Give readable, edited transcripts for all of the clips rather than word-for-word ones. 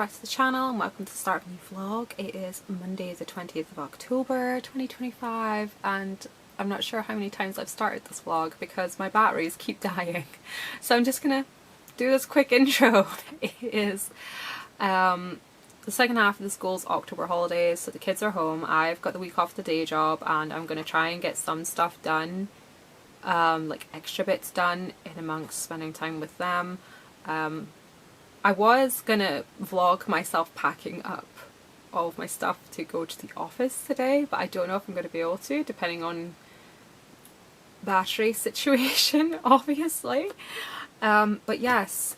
back to the channel and welcome to the start of a new vlog. It is Monday the 20th of October 2025 and I'm not sure how many times I've started this vlog because my batteries keep dying. So I'm just gonna do this quick intro. It is the second half of the school's October holidays, so the kids are home. I've got the week off the day job and I'm gonna try and get some stuff done, like extra bits done in amongst spending time with them. I was gonna vlog myself packing up all of my stuff to go to the office today, but I don't know if I'm going to be able to, depending on battery situation, obviously. But yes,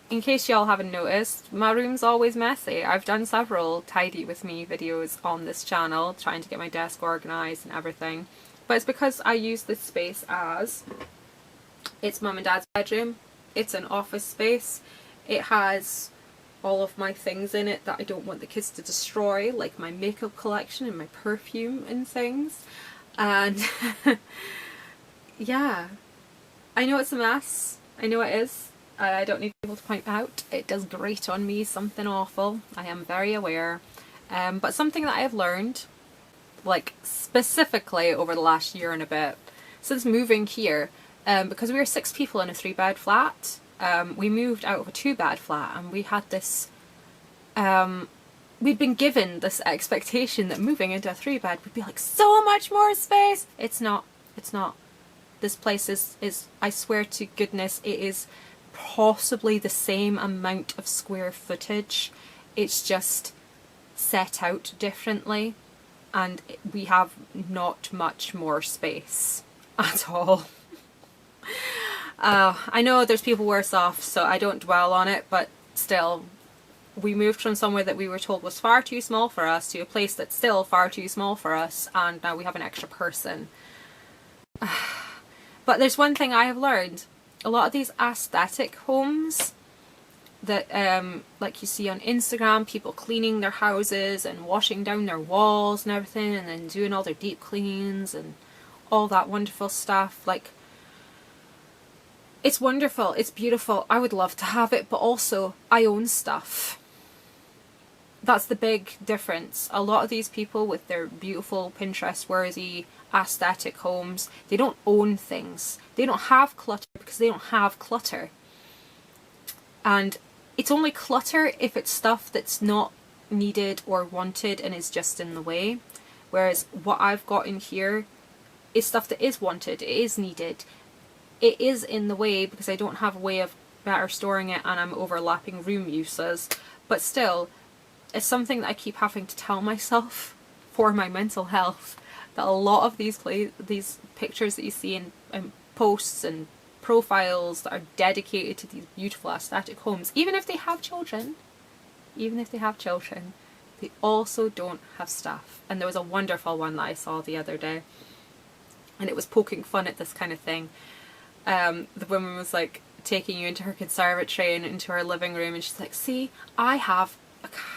in case y'all haven't noticed, my room's always messy. I've done several tidy with me videos on this channel, trying to get my desk organised and everything. But it's because I use this space as, it's mum and dad's bedroom, it's an office space. It has all of my things in it that I don't want the kids to destroy, like my makeup collection and my perfume and things. And yeah, I know it's a mess. I know it is. I don't need people to point out. It does grate on me something awful. I am very aware. But something that I have learned, like specifically over the last year and a bit, since moving here, because we were 6 people in a 3-bed flat. We moved out of a 2-bed flat and we had this, we'd been given this expectation that moving into a 3-bed would be like so much more space. It's not. This place is, I swear to goodness, it is possibly the same amount of square footage. It's just set out differently and we have not much more space at all. I know there's people worse off, so I don't dwell on it, but still, we moved from somewhere that we were told was far too small for us to a place that's still far too small for us, and now we have an extra person. But there's one thing I have learned. A lot of these aesthetic homes that like you see on Instagram, people cleaning their houses and washing down their walls and everything, and then doing all their deep cleans and all that wonderful stuff, like, it's wonderful, it's beautiful, I would love to have it, but also I own stuff. That's the big difference. A lot of these people with their beautiful Pinterest-worthy aesthetic homes, they don't own things. They don't have clutter because they don't have clutter. And it's only clutter if it's stuff that's not needed or wanted and is just in the way. Whereas what I've got in here is stuff that is wanted, it is needed. It is in the way because I don't have a way of better storing it and I'm overlapping room uses, but still, it's something that I keep having to tell myself for my mental health, that a lot of these pictures that you see in posts and profiles that are dedicated to these beautiful aesthetic homes, even if they have children, they also don't have stuff. And there was a wonderful one that I saw the other day, and it was poking fun at this kind of thing. The woman was like taking you into her conservatory and into her living room, and she's like, see, I have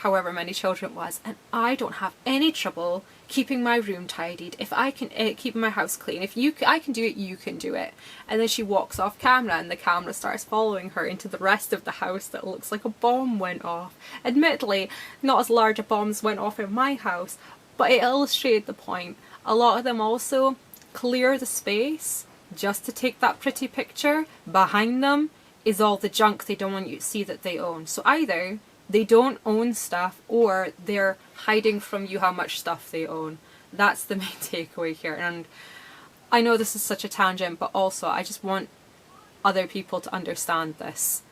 however many children it was, and I don't have any trouble keeping my room tidied. If I can keep my house clean, if I can do it, you can do it. And then she walks off camera and the camera starts following her into the rest of the house that looks like a bomb went off. Admittedly, not as large a bombs went off in my house, but it illustrated the point. A lot of them also clear the space just to take that pretty picture. Behind them is all the junk they don't want you to see that they own. So either they don't own stuff or they're hiding from you how much stuff they own. That's the main takeaway here. And I know this is such a tangent, but also I just want other people to understand this.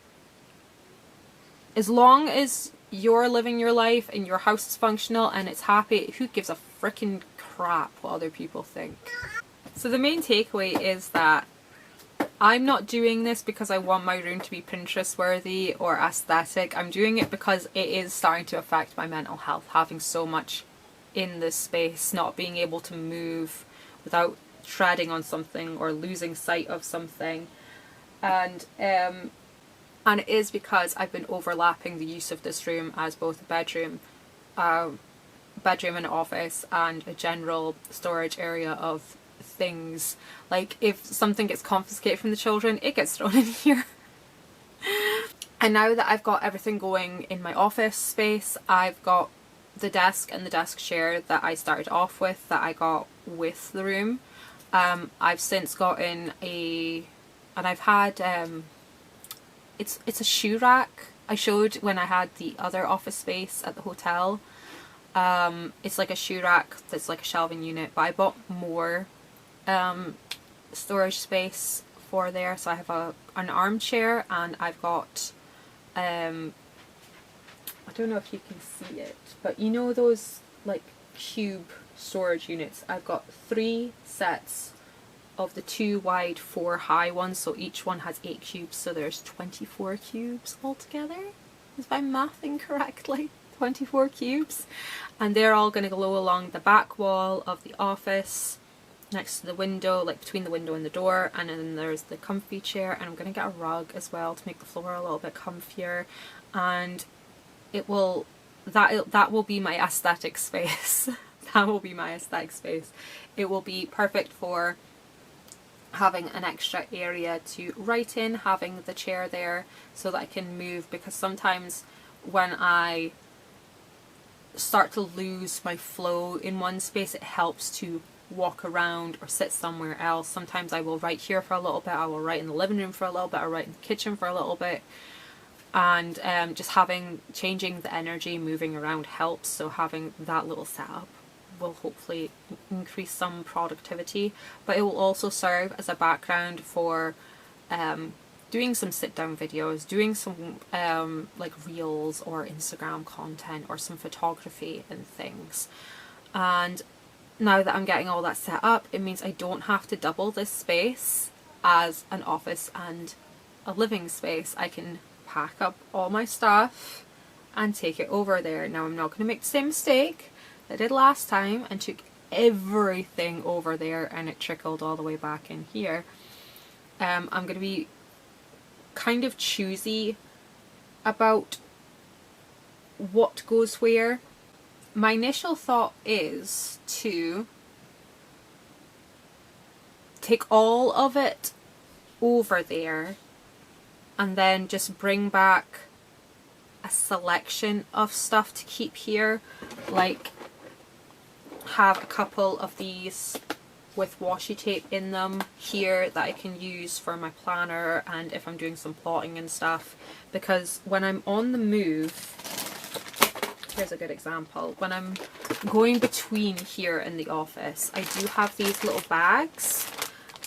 As long as you're living your life and your house is functional and it's happy, who gives a freaking crap what other people think? So the main takeaway is that I'm not doing this because I want my room to be Pinterest worthy or aesthetic. I'm doing it because it is starting to affect my mental health, having so much in this space, not being able to move without treading on something or losing sight of something. And it is because I've been overlapping the use of this room as both a bedroom and office and a general storage area of things. Like if something gets confiscated from the children, it gets thrown in here. And now that I've got everything going in my office space, I've got the desk and the desk chair that I started off with that I got with the room. I've since gotten and I've had, it's a shoe rack I showed when I had the other office space at the hotel. It's like a shoe rack that's like a shelving unit, but I bought more storage space for there. So I have an armchair, and I've got I don't know if you can see it, but you know those like cube storage units? I've got 3 sets of the 2 wide, 4 high ones, so each one has 8 cubes, so there's 24 cubes altogether. Is my math incorrectly? 24 cubes, and they're all going to go along the back wall of the office next to the window, like between the window and the door. And then there's the comfy chair, and I'm going to get a rug as well to make the floor a little bit comfier, and it will that will be my aesthetic space. That will be my aesthetic space. It will be perfect for having an extra area to write in, having the chair there so that I can move, because sometimes when I start to lose my flow in one space, it helps to walk around or sit somewhere else. Sometimes I will write here for a little bit, I will write in the living room for a little bit, or write in the kitchen for a little bit, and just changing the energy, moving around helps. So having that little setup will hopefully increase some productivity, but it will also serve as a background for doing some sit down videos, doing some like reels or Instagram content or some photography and things. And now that I'm getting all that set up, it means I don't have to double this space as an office and a living space. I can pack up all my stuff and take it over there. Now I'm not going to make the same mistake I did last time and took everything over there and it trickled all the way back in here. I'm going to be kind of choosy about what goes where. My initial thought is to take all of it over there and then just bring back a selection of stuff to keep here, like have a couple of these with washi tape in them here that I can use for my planner and if I'm doing some plotting and stuff. Because when I'm on the move, here's a good example, when I'm going between here and the office, I do have these little bags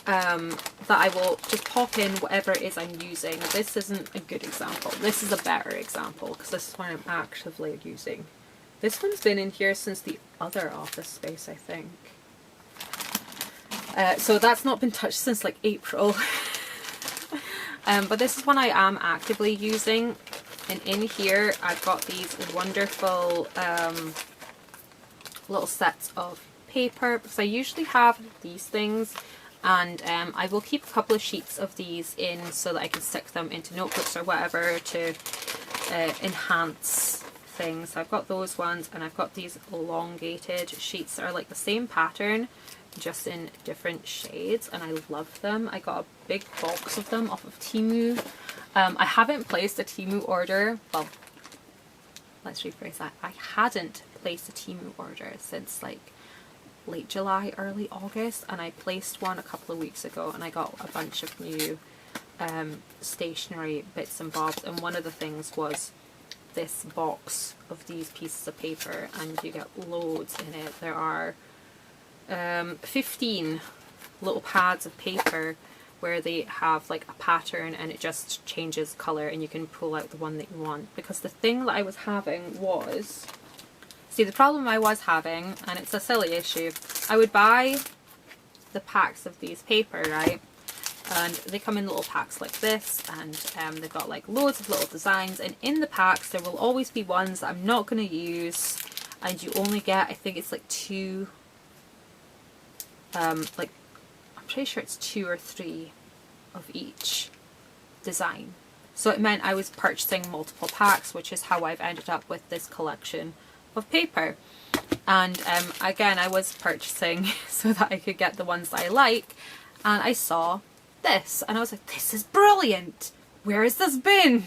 that I will just pop in whatever it is I'm using. This isn't a good example, this is a better example because this is what I'm actively using. This one's been in here since the other office space, I think. So that's not been touched since like April. But this is one I am actively using. And in here I've got these wonderful little sets of paper, because I usually have these things, and I will keep a couple of sheets of these in so that I can stick them into notebooks or whatever to enhance things. So I've got those ones, and I've got these elongated sheets that are like the same pattern just in different shades, and I love them. I got a big box of them off of Temu. I haven't placed a Temu order, well, let's rephrase that. I hadn't placed a Temu order since like late July, early August, and I placed one a couple of weeks ago, and I got a bunch of new stationery bits and bobs, and one of the things was this box of these pieces of paper, and you get loads in it. There are 15 little pads of paper where they have like a pattern and it just changes colour, and you can pull out the one that you want. Because the thing that I was having was, see, the problem I was having, and it's a silly issue, I would buy the packs of these paper, right, and they come in little packs like this, and they've got like loads of little designs, and in the packs there will always be ones that I'm not going to use, and you only get, I think it's like 2, like I'm pretty sure it's 2 or 3 of each design. So it meant I was purchasing multiple packs, which is how I've ended up with this collection of paper. And again, I was purchasing so that I could get the ones that I like, and I saw this and I was like, this is brilliant, where has this been?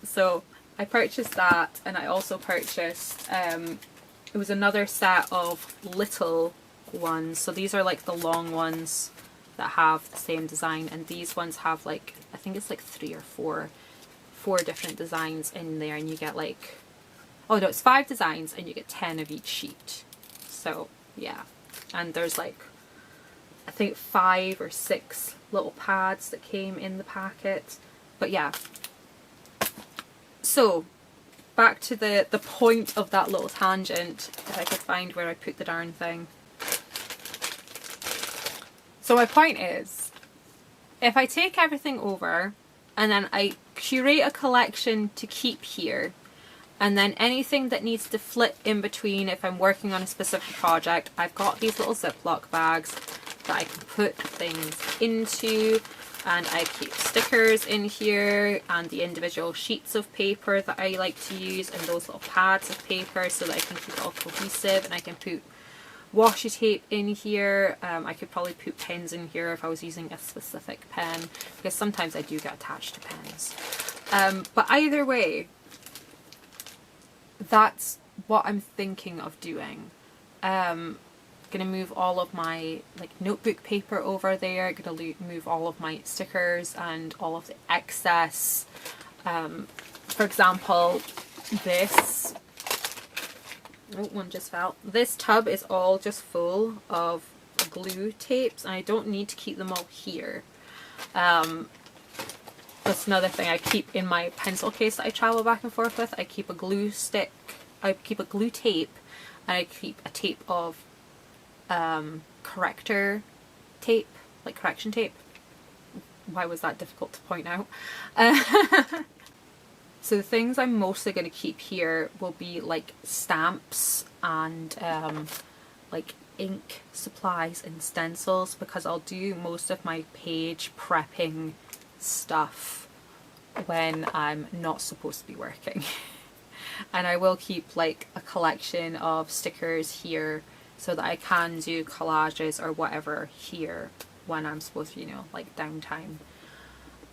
So I purchased that, and I also purchased, it was another set of little ones. So these are like the long ones that have the same design, and these ones have like, I think it's like 3 or 4 different designs in there, and you get like, oh no, it's 5 designs and you get 10 of each sheet. So yeah, and there's like, I think 5 or 6 little pads that came in the packet. But yeah, so back to the point of that little tangent, if I could find where I put the darn thing. So my point is, if I take everything over and then I curate a collection to keep here, and then anything that needs to flip in between if I'm working on a specific project, I've got these little Ziploc bags that I can put things into, and I keep stickers in here and the individual sheets of paper that I like to use, and those little pads of paper so that I can keep it all cohesive, and I can put washi tape in here. I could probably put pens in here if I was using a specific pen, because sometimes I do get attached to pens. But either way, that's what I'm thinking of doing. Gonna move all of my like notebook paper over there, gonna move all of my stickers and all of the excess. For example, this, oh, one just fell. This tub is all just full of glue tapes, and I don't need to keep them all here. That's another thing I keep in my pencil case that I travel back and forth with. I keep a glue stick, I keep a glue tape, and I keep a tape of corrector tape, like correction tape. Why was that difficult to point out? So the things I'm mostly going to keep here will be like stamps and like ink supplies and stencils, because I'll do most of my page prepping stuff when I'm not supposed to be working. And I will keep like a collection of stickers here so that I can do collages or whatever here when I'm supposed to, you know, like downtime.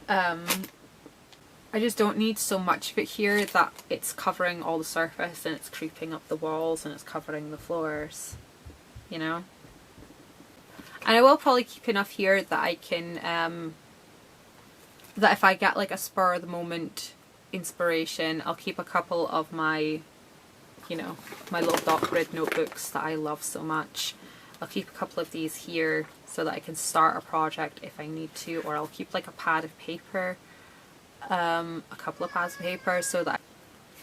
I just don't need so much of it here that it's covering all the surface and it's creeping up the walls and it's covering the floors, you know. And I will probably keep enough here that I can, that if I get like a spur of the moment inspiration, I'll keep a couple of my, you know, my little dot grid notebooks that I love so much. I'll keep a couple of these here so that I can start a project if I need to, or I'll keep like a pad of paper, a couple of pads of paper so that,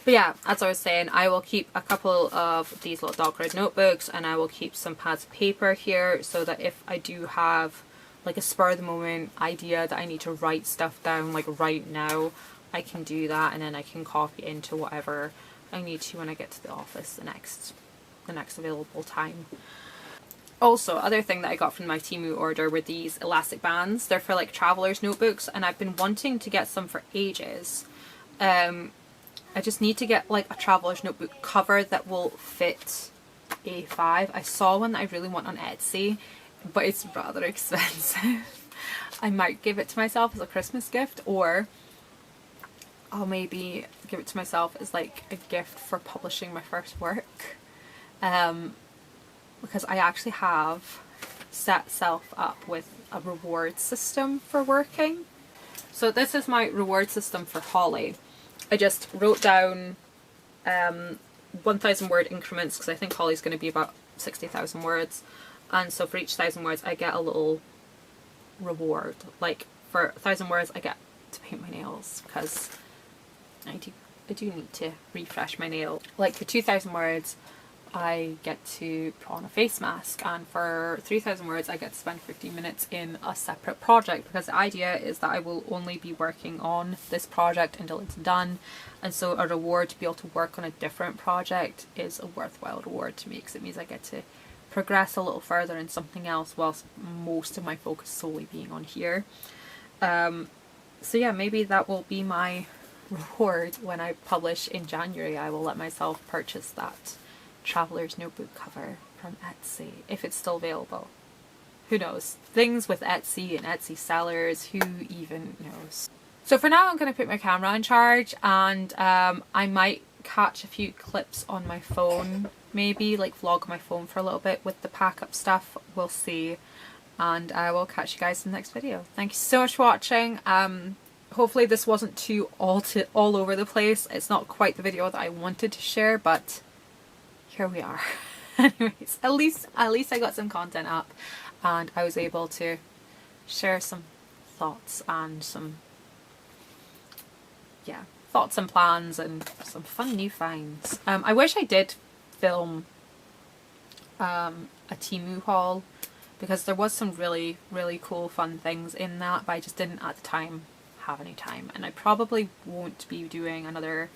but yeah, as I was saying, I will keep a couple of these little dot grid notebooks, and I will keep some pads of paper here so that if I do have like a spur of the moment idea that I need to write stuff down like right now, I can do that, and then I can copy into whatever I need to when I get to the office the next available time. Also, other thing that I got from my Temu order were these elastic bands. They're for like travelers notebooks, and I've been wanting to get some for ages. I just need to get like a traveler's notebook cover that will fit A5. I saw one that I really want on Etsy, but it's rather expensive. I might give it to myself as a Christmas gift, or I'll maybe give it to myself as like a gift for publishing my first work. Because I actually have set self up with a reward system for working. So this is my reward system for Holly. I just wrote down 1,000 word increments, because I think Holly's going to be about 60,000 words, and so for each 1,000 words I get a little reward. Like for 1,000 words I get to paint my nails, because I do need to refresh my nail. Like for 2,000 words I get to put on a face mask, and for 3,000 words I get to spend 15 minutes in a separate project, because the idea is that I will only be working on this project until it's done, and so a reward to be able to work on a different project is a worthwhile reward to me, because it means I get to progress a little further in something else whilst most of my focus solely being on here. So yeah, maybe that will be my reward when I publish in January. I will let myself purchase that traveler's notebook cover from Etsy, if it's still available. Who knows? Things with Etsy and Etsy sellers, who even knows? So for now I'm going to put my camera on charge, and I might catch a few clips on my phone, maybe like vlog my phone for a little bit with the pack up stuff, we'll see. And I will catch you guys in the next video. Thank you so much for watching. Hopefully this wasn't too all over the place. It's not quite the video that I wanted to share, but here we are. Anyways, at least I got some content up, and I was able to share some thoughts and some thoughts and plans and some fun new finds. I wish I did film a Temu haul, because there was some really cool fun things in that, but I just didn't at the time have any time, and I probably won't be doing another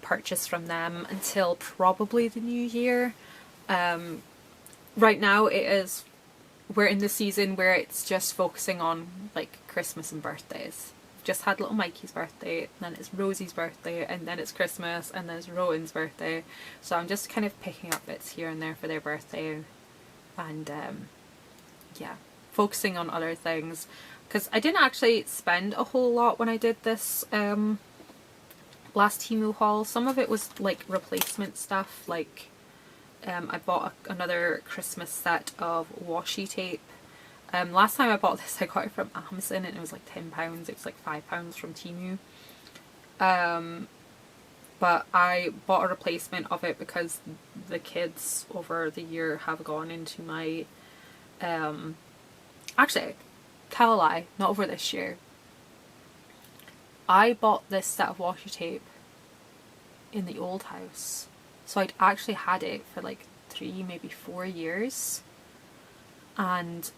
purchase from them until probably the new year. Right now we're in the season where it's just focusing on like Christmas and birthdays. Just had little Mikey's birthday, and then it's Rosie's birthday, and then it's Christmas, and then it's Rowan's birthday. So I'm just kind of picking up bits here and there for their birthday, and yeah, focusing on other things, because I didn't actually spend a whole lot when I did this last Temu haul. Some of it was like replacement stuff, like I bought another Christmas set of washi tape. Last time I bought this I got it from Amazon, and it was like £10. It was like £5 from Temu. But I bought a replacement of it because the kids over the year have gone into my actually, tell a lie, not over this year. I bought this set of washi tape in the old house, so I'd actually had it for like 3, maybe 4 years. And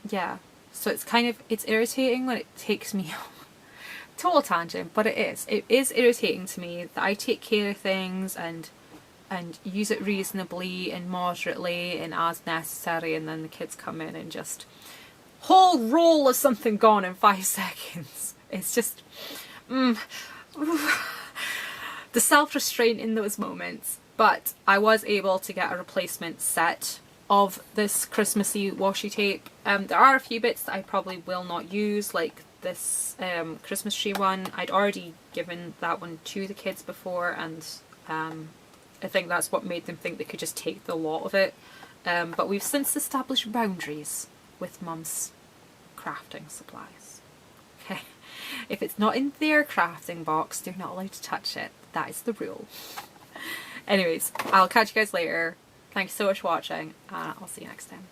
yeah, so it's irritating when it takes me total tangent, but it is irritating to me that I take care of things and use it reasonably and moderately and as necessary, and then the kids come in and just whole roll of something gone in 5 seconds. It's just the self-restraint in those moments. But I was able to get a replacement set of this Christmassy washi tape. There are a few bits that I probably will not use, like this Christmas tree one. I'd already given that one to the kids before, and I think that's what made them think they could just take the lot of it. But we've since established boundaries with Mum's crafting supplies. Okay, if it's not in their crafting box, they're not allowed to touch it. That is the rule. Anyways, I'll catch you guys later. Thanks so much for watching, and I'll see you next time.